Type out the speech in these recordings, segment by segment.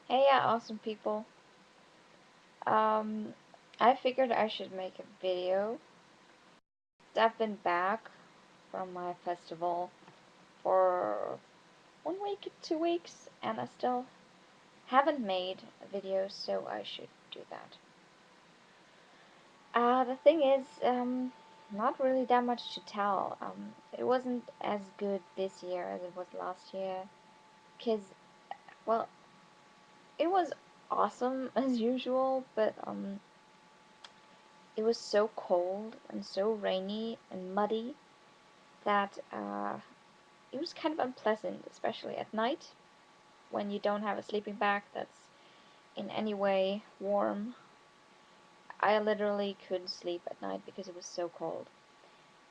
Hey, yeah, awesome people. Um, I figured I should make a video. I've been back from my festival for 1 week, 2 weeks, and I still haven't made a video, so I should do that. The thing is, not really that much to tell. It wasn't as good this year as it was last year, because, well, it was awesome as usual, but, it was so cold and so rainy and muddy that it was kind of unpleasant, especially at night when you don't have a sleeping bag that's in any way warm. I literally couldn't sleep at night because it was so cold.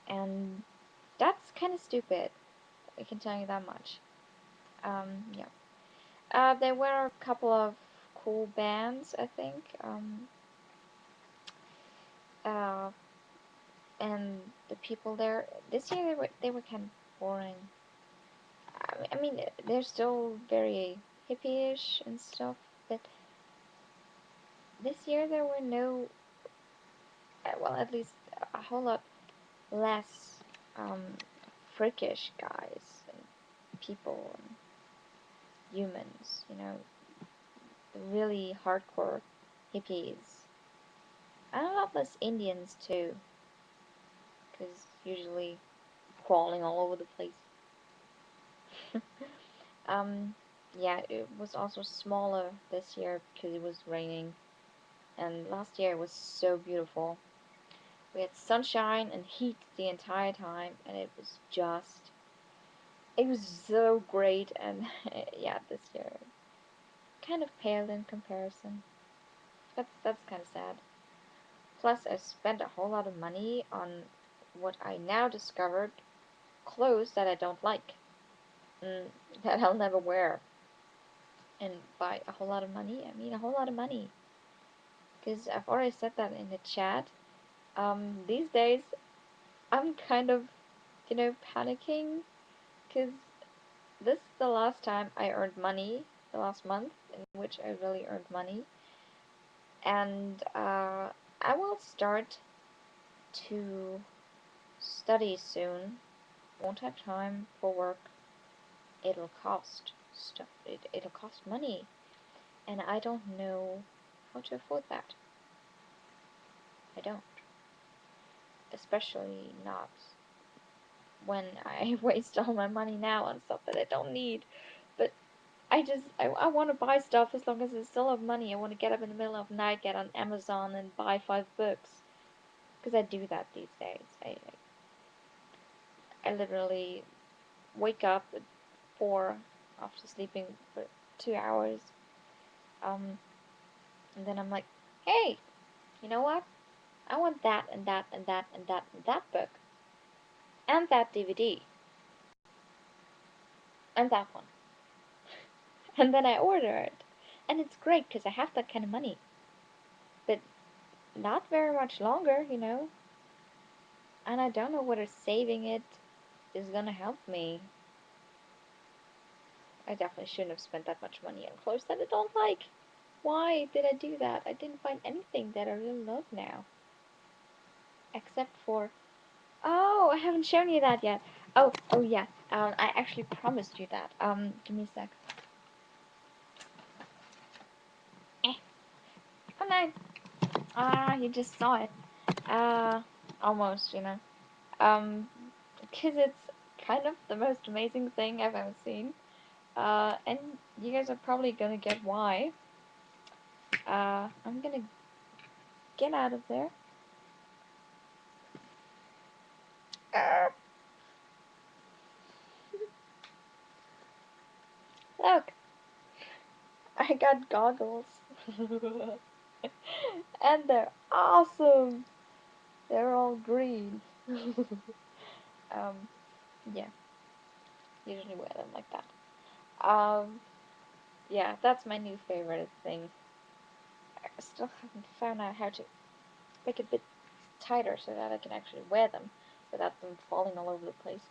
And that's kind of stupid, I can tell you that much. Yeah. There were a couple of cool bands, I think. Uh, and the people there, this year they were kind of boring. I mean, they're still very hippie-ish and stuff, but this year there were no, well, at least a whole lot less freakish guys and people and humans, the really hardcore hippies. And a lot less Indians too, because usually crawling all over the place. um, yeah, it was also smaller this year because it was raining. And last year it was so beautiful. We had sunshine and heat the entire time, and it was so great. And yeah, this year kind of paled in comparison. That's kind of sad. Plus, I spent a whole lot of money on what I now discovered clothes that I don't like, mm, that I'll never wear. And by a whole lot of money, I mean a whole lot of money. Because I've already said that in the chat. These days, I'm kind of, panicking because this is the last time I earned money, the last month in which I really earned money. And I will start to study soon. Won't have time for work. It'll cost stuff. It'll cost money. And I don't know how to afford that. I don't. Especially not when I waste all my money now on stuff that I don't need. But I want to buy stuff as long as I still have money. I want to get up in the middle of the night, get on Amazon, and buy 5 books. Because I do that these days. I literally wake up at 4 after sleeping for 2 hours. And then I'm like, hey, you know what? I want that and that and that and that and that book. And that DVD. And that one. And then I order it. And it's great because I have that kind of money. But not very much longer. And I don't know whether saving it is gonna help me. I definitely shouldn't have spent that much money on clothes that I don't like. Why did I do that? I didn't find anything that I really love now. Except for... Oh, I haven't shown you that yet. Oh yeah. I actually promised you that. Give me a sec. Eh, come on. You just saw it. Uh, almost. Um, because it's kind of the most amazing thing I've ever seen. And you guys are probably gonna get why. I'm gonna get out of there. Uh, Look, I got goggles. And they're awesome. They're all green. um, yeah, usually wear them like that. Yeah, that's my new favorite thing. I still haven't found out how to make it a bit tighter so that I can actually wear them without them falling all over the place.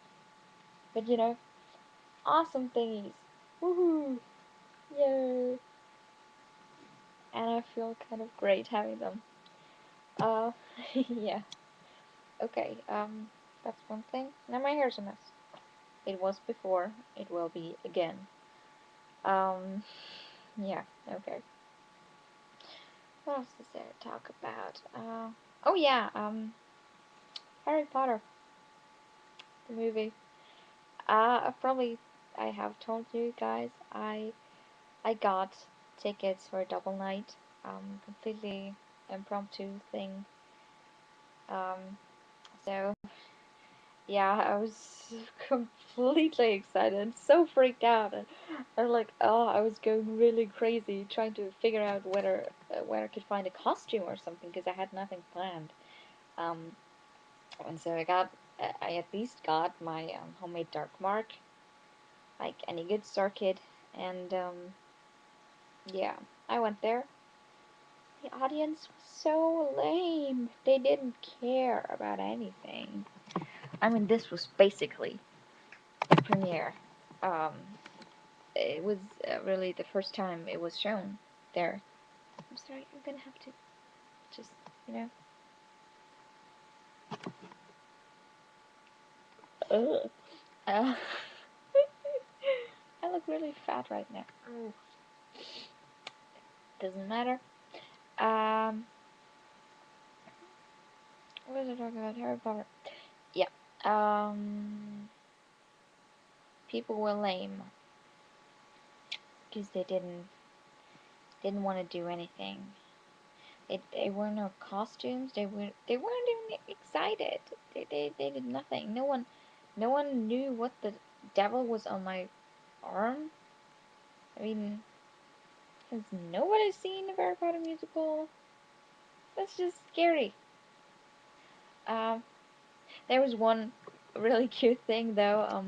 But awesome thingies. Woohoo! Yay! and I feel kind of great having them. Uh, yeah. Okay. That's one thing. Now my hair's a mess. It was before. It will be again. Um, yeah. Okay. What else is there to talk about? Oh yeah. Harry Potter, the movie. Probably I have told you guys. I got tickets for a double night. Completely impromptu thing. Um, so yeah, I was completely excited, so freaked out, and like, oh, I was going really crazy trying to figure out whether where I could find a costume or something because I had nothing planned. Um, and so I at least got my homemade dark mark, like any good circuit, and yeah, I went there. The audience was so lame. They didn't care about anything. I mean, this was basically the premiere. Um, it was really the first time it was shown there. I'm sorry, I'm gonna have to just, you know. Ugh. Uh, I look really fat right now. Oh, doesn't matter. Um, what was I talking about? Harry Potter. Yeah. Um, people were lame because they didn't want to do anything. They were no costumes. They weren't even excited. They did nothing. No one knew what the devil was on my arm. I mean, has nobody seen the Harry Potter musical? That's just scary. Um, there was one really cute thing though.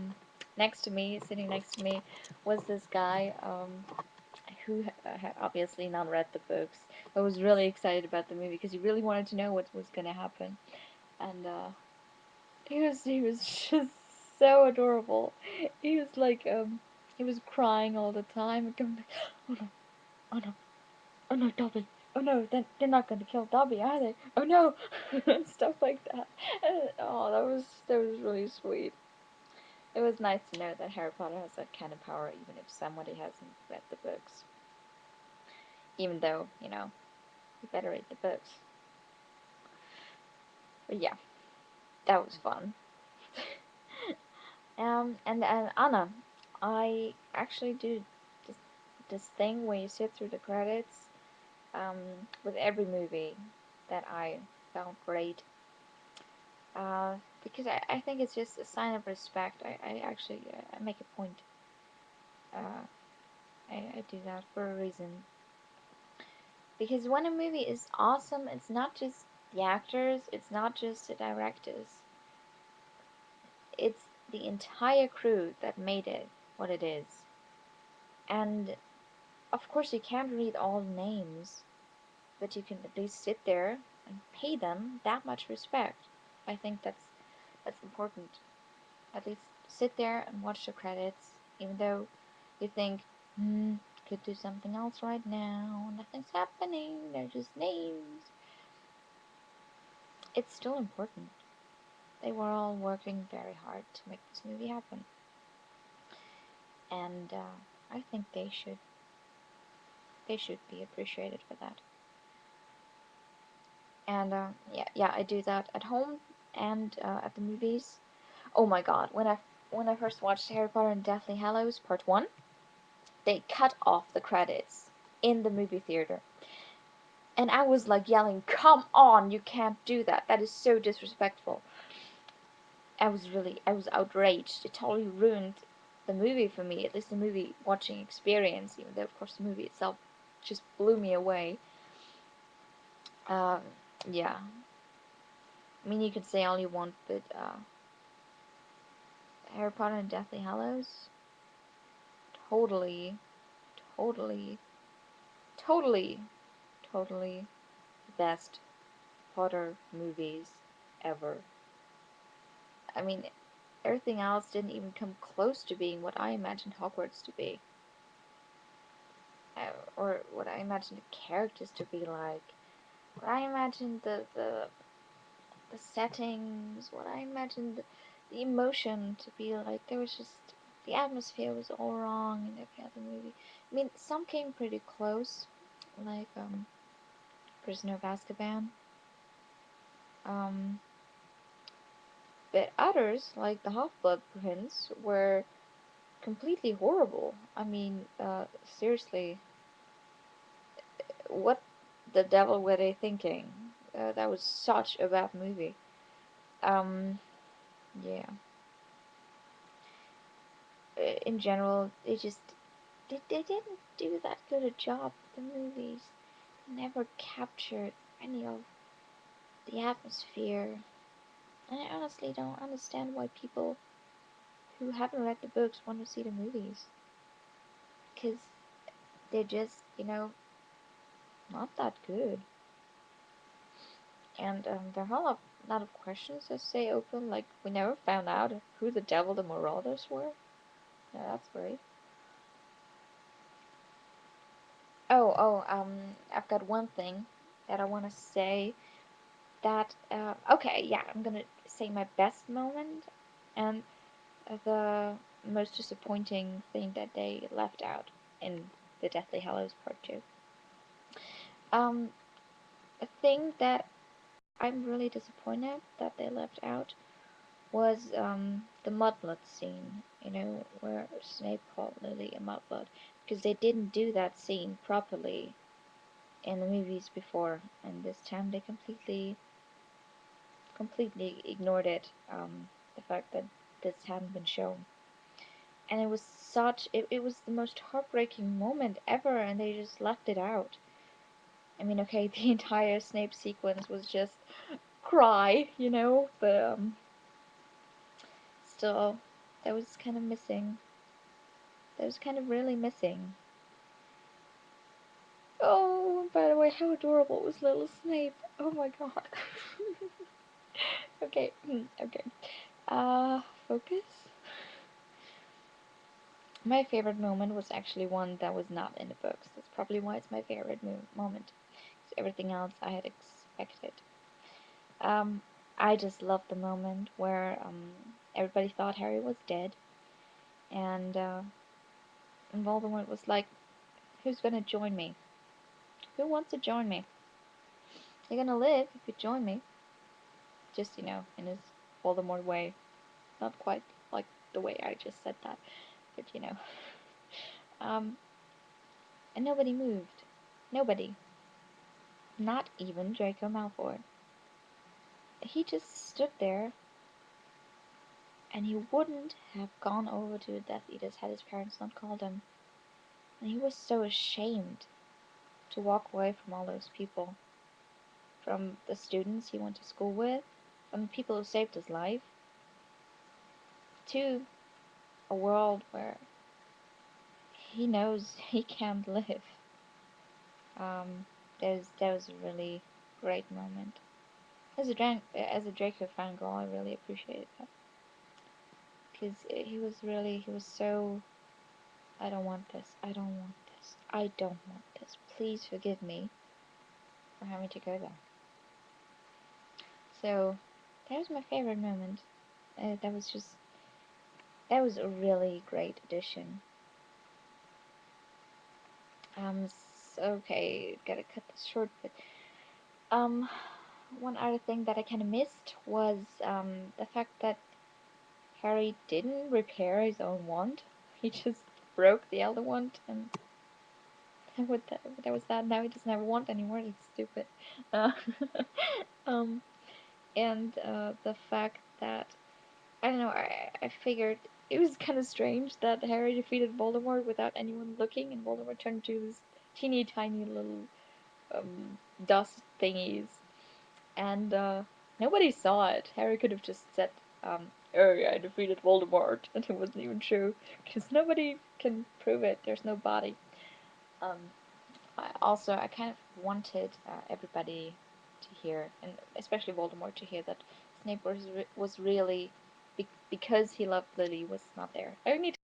Next to me, sitting next to me, was this guy. Who had obviously not read the books, but was really excited about the movie because he really wanted to know what was gonna happen, and he was just so adorable. He was like he was crying all the time and coming like, oh no, oh no, oh no, Dobby, oh no, they're not gonna kill Dobby, are they? Oh no, stuff like that. And, oh, that was really sweet. It was nice to know that Harry Potter has that kind of power, even if somebody hasn't read the books. Even though, you better read the books. But yeah, that was fun. And Anna, I actually do this, this thing where you sit through the credits with every movie that I found great. Because I think it's just a sign of respect. I actually I make a point. Uh, I do that for a reason. Because when a movie is awesome, it's not just the actors, it's not just the directors, it's the entire crew that made it what it is. And of course, you can't read all names, but you can at least sit there and pay them that much respect. I think that's important. At least sit there and watch the credits, even though you think, could do something else right now. Nothing's happening. They're just names. It's still important. They were all working very hard to make this movie happen, and I think they should be appreciated for that. And yeah, I do that at home and at the movies. Oh my God, when I first watched Harry Potter and Deathly Hallows Part One, they cut off the credits in the movie theater, and I was like yelling, "Come on, you can't do that! That is so disrespectful." I was outraged. It totally ruined the movie for me, at least the movie watching experience. Even though, of course, the movie itself just blew me away. Um, yeah, I mean, you could say all you want, but Harry Potter and Deathly Hallows, totally, totally, totally, totally the best Potter movies ever. I mean, everything else didn't even come close to being what I imagined Hogwarts to be. or what I imagined the characters to be like, what I imagined the settings, what I imagined the emotion to be like. There was just the atmosphere was all wrong in every other movie. I mean, some came pretty close, like Prisoner of Azkaban. Um, but others, like the Half-Blood Prince, were completely horrible. I mean, seriously, what the devil were they thinking? That was such a bad movie. Um, yeah. In general, they didn't do that good a job with the movies. They never captured any of the atmosphere. And I honestly don't understand why people who haven't read the books want to see the movies. Because they're just, not that good. And there are a lot of questions that stay open. Like, we never found out who the devil the Marauders were. Yeah, that's great. I've got one thing that I want to say. That okay, yeah, I'm gonna say my best moment and the most disappointing thing that they left out in the Deathly Hallows Part 2. Um, a thing that I'm really disappointed that they left out was the mudblood scene, where Snape called Lily a mudblood, because they didn't do that scene properly in the movies before, and this time they completely ignored it. The fact that this hadn't been shown, and it was it was the most heartbreaking moment ever, and they just left it out. I mean, okay, the entire Snape sequence was just cry, but still, that was kind of missing. That was kind of really missing. Oh, by the way, how adorable was little Snape? Oh my god. Okay, okay. Focus. My favorite moment was actually one that was not in the books. That's probably why it's my favorite moment. Because everything else I had expected. Um, I just loved the moment where everybody thought Harry was dead, and Voldemort was like, "Who's gonna join me? Who wants to join me? You're gonna live if you join me." Just in his Voldemort way, not quite like the way I just said that, but um, and nobody moved. Nobody. Not even Draco Malfoy. He just stood there, and he wouldn't have gone over to the Death Eaters had his parents not called him. And he was so ashamed to walk away from all those people. From the students he went to school with, from the people who saved his life, to a world where he knows he can't live. That was a really great moment. As a Draco fangirl, I really appreciated that. Because he was so, I don't want this, I don't want this, I don't want this, please forgive me for having to go there. So, that was my favorite moment. That was a really great addition. Okay, gotta cut this short, but, one other thing that I kinda missed was, the fact that Harry didn't repair his own wand. He just broke the Elder Wand, and that was that. Now he doesn't have a wand anymore. It's stupid. Uh, um, and the fact that I don't know. I figured it was kind of strange that Harry defeated Voldemort without anyone looking, and Voldemort turned into this teeny tiny little dust thingies, and nobody saw it. Harry could have just said, "Oh yeah, I defeated Voldemort," and it wasn't even true because nobody can prove it. There's no body. Um, I kind of wanted everybody to hear, and especially Voldemort, to hear that Snape was really because he loved Lily was not there. I need